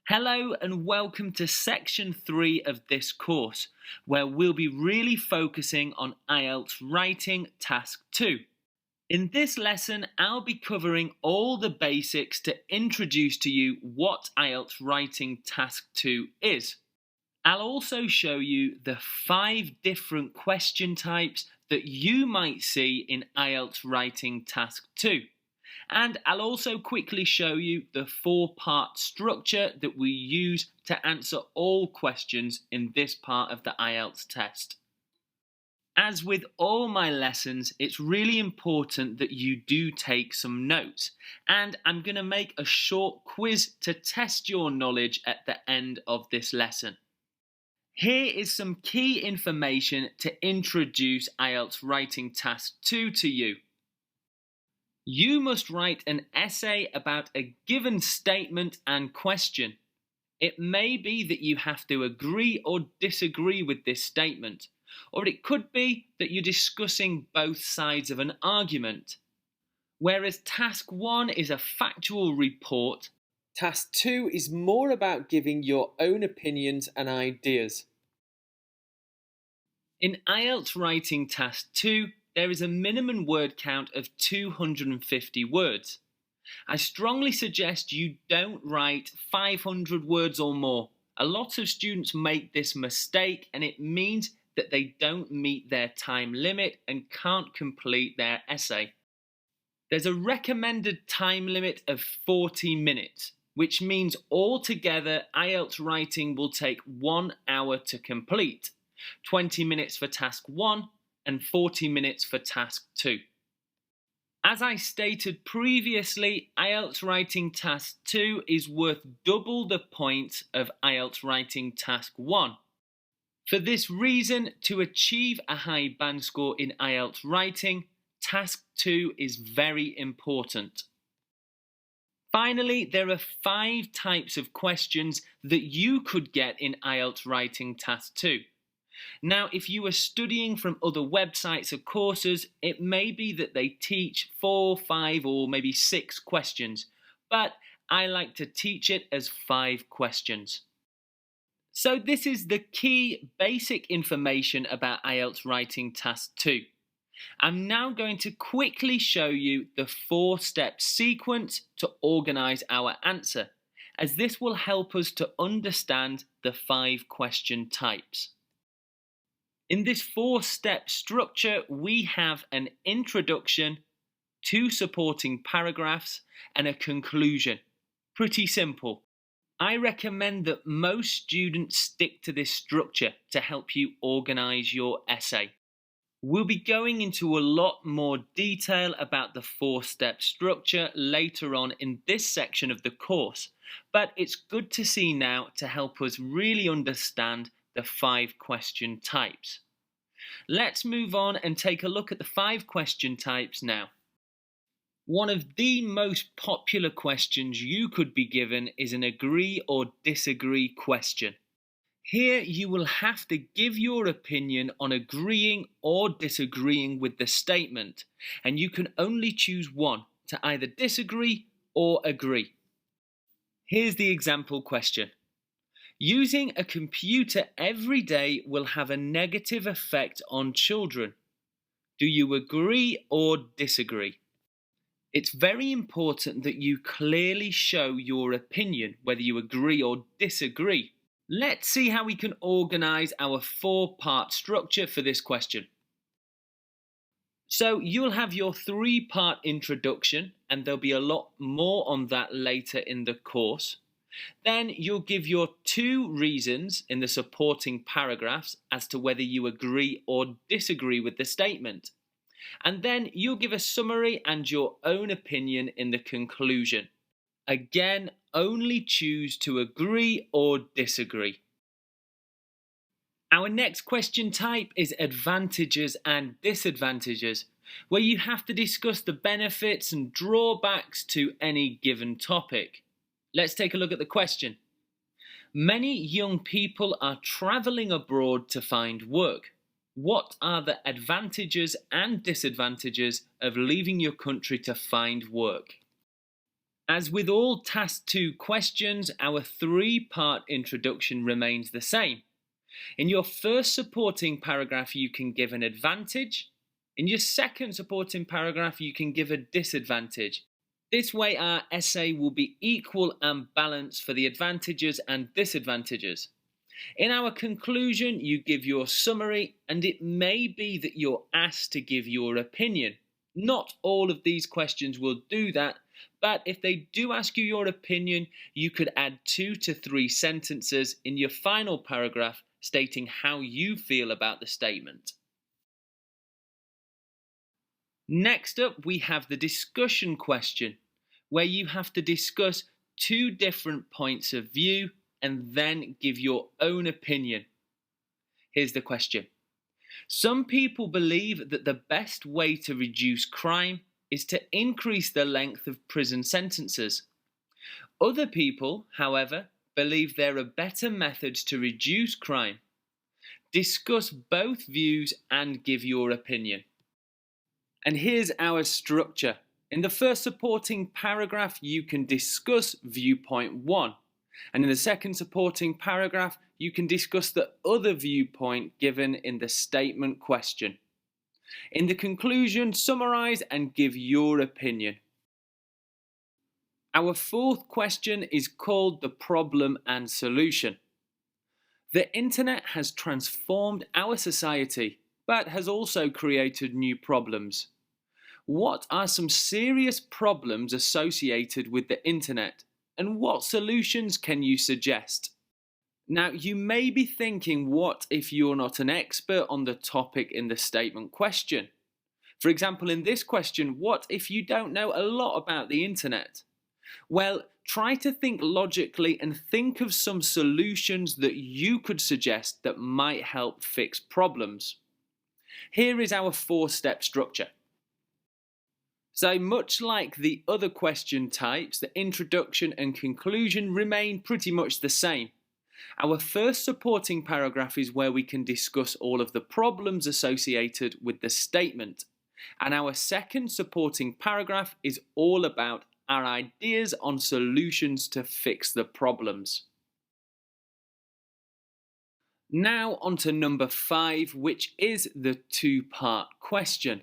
Hello and welcome to section 3 of this course, where we'll be really focusing on Ielts Writing Task 2. In this lesson, I'll be covering all the basics to introduce to you what Ielts Writing Task 2 is. I'll also show you the 5 different question types that you might see in Ielts Writing Task 2. And I'll also quickly show you the 4-part structure that we use to answer all questions in this part of the Ielts test. As with all my lessons, it's really important that you do take some notes, and I'm going to make a short quiz to test your knowledge at the end of this lesson. Here is some key information to introduce Ielts Writing Task 2 to you. You must write an essay about a given statement and question. It may be that you have to agree or disagree with this statement, or it could be that you're discussing both sides of an argument. Whereas Task 1 is a factual report, Task 2 is more about giving your own opinions and ideas. In Ielts Writing Task 2, there is a minimum word count of 250 words. I strongly suggest you don't write 500 words or more. A lot of students make this mistake, and it means that they don't meet their time limit and can't complete their essay. There's a recommended time limit of 40 minutes, which means altogether Ielts writing will take 1 hour to complete, 20 minutes for Task 1, and 40 minutes for Task 2. As I stated previously, Ielts Writing Task 2 is worth double the points of Ielts Writing Task 1. For this reason, to achieve a high band score in Ielts Writing, Task 2 is very important. Finally, there are 5 types of questions that you could get in Ielts Writing Task 2. Now, if you are studying from other websites or courses, it may be that they teach 4, 5, or maybe 6 questions, but I like to teach it as 5 questions. So this is the key basic information about Ielts Writing Task 2. I'm now going to quickly show you the 4-step sequence to organise our answer, as this will help us to understand the 5 question types. In this 4-step structure, we have an introduction, 2 supporting paragraphs, and a conclusion. Pretty simple. I recommend that most students stick to this structure to help you organise your essay. We'll be going into a lot more detail about the 4-step structure later on in this section of the course, but it's good to see now to help us really understand the 5 question types. Let's move on and take a look at the 5 question types now. One of the most popular questions you could be given is an agree or disagree question. Here you will have to give your opinion on agreeing or disagreeing with the statement, and you can only choose one to either disagree or agree. Here's the example question. Using a computer every day will have a negative effect on children. Do you agree or disagree? It's very important that you clearly show your opinion, whether you agree or disagree. Let's see how we can organise our 4-part structure for this question. So you'll have your 3-part introduction, and there'll be a lot more on that later in the course. Then you'll give your 2 reasons in the supporting paragraphs as to whether you agree or disagree with the statement. And then you'll give a summary and your own opinion in the conclusion. Again, only choose to agree or disagree. Our next question type is advantages and disadvantages, where you have to discuss the benefits and drawbacks to any given topic. Let's take a look at the question. Many young people are travelling abroad to find work. What are the advantages and disadvantages of leaving your country to find work? As with all Task 2 questions, our three-part introduction remains the same. In your first supporting paragraph, you can give an advantage. In your second supporting paragraph, you can give a disadvantage. This way, our essay will be equal and balanced for the advantages and disadvantages. In our conclusion, you give your summary, and it may be that you're asked to give your opinion. Not all of these questions will do that, but if they do ask you your opinion, you could add 2 to 3 sentences in your final paragraph stating how you feel about the statement. Next up, we have the discussion question, where you have to discuss 2 different points of view and then give your own opinion. Here's the question. Some people believe that the best way to reduce crime is to increase the length of prison sentences. Other people, however, believe there are better methods to reduce crime. Discuss both views and give your opinion. And here's our structure. In the first supporting paragraph, you can discuss viewpoint 1. And in the second supporting paragraph, you can discuss the other viewpoint given in the statement question. In the conclusion, summarize and give your opinion. Our fourth question is called the problem and solution. The internet has transformed our society, but has also created new problems. What are some serious problems associated with the internet, and what solutions can you suggest? Now, you may be thinking, what if you're not an expert on the topic in the statement question? For example, in this question, what if you don't know a lot about the internet? Well, try to think logically and think of some solutions that you could suggest that might help fix problems. Here is our 4-step structure. So much like the other question types, the introduction and conclusion remain pretty much the same. Our first supporting paragraph is where we can discuss all of the problems associated with the statement. And our second supporting paragraph is all about our ideas on solutions to fix the problems. Now on to number 5, which is the 2-part question.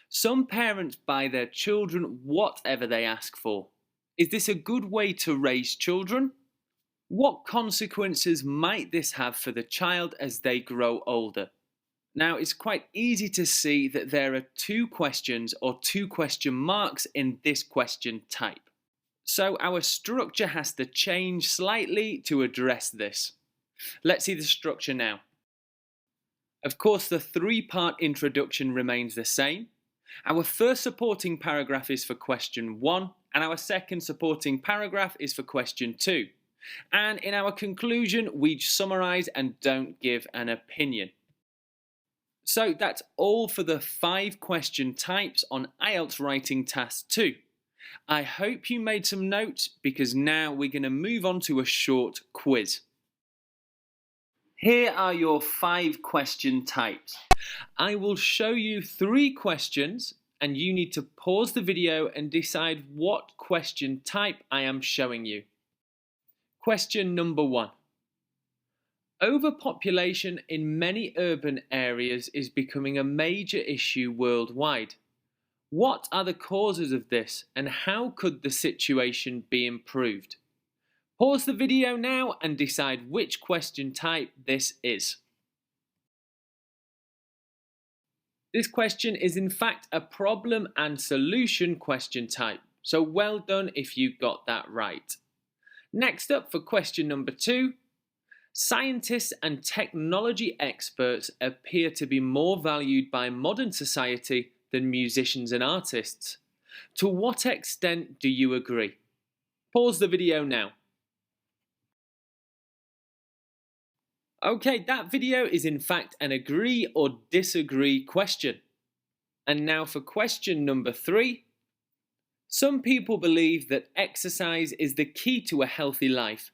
Some parents buy their children whatever they ask for. Is this a good way to raise children? What consequences might this have for the child as they grow older? Now, it's quite easy to see that there are 2 questions or 2 question marks in this question type. So our structure has to change slightly to address this. Let's see the structure now. Of course, the 3-part introduction remains the same. Our first supporting paragraph is for question 1, and our second supporting paragraph is for question 2. And in our conclusion, we summarize and don't give an opinion. So that's all for the 5 question types on Ielts Writing Task 2. I hope you made some notes, because now we're going to move on to a short quiz. Here are your 5 question types. I will show you 3 questions, and you need to pause the video and decide what question type I am showing you. Question number 1. Overpopulation in many urban areas is becoming a major issue worldwide. What are the causes of this, and how could the situation be improved? Pause the video now and decide which question type this is. This question is in fact a problem and solution question type, so well done if you got that right. Next up, for question number 2, scientists and technology experts appear to be more valued by modern society than musicians and artists. To what extent do you agree? Pause the video now. Okay, that video is in fact an agree or disagree question. And now for question number 3. Some people believe that exercise is the key to a healthy life,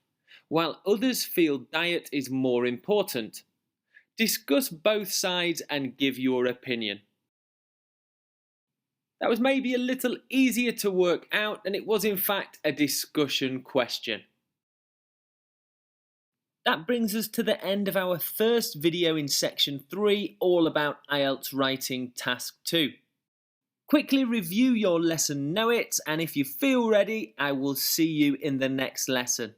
while others feel diet is more important. Discuss both sides and give your opinion. That was maybe a little easier to work out, and it was in fact a discussion question. That brings us to the end of our first video in section 3, all about IELTS Writing Task 2. Quickly review your lesson, know it, and if you feel ready, I will see you in the next lesson.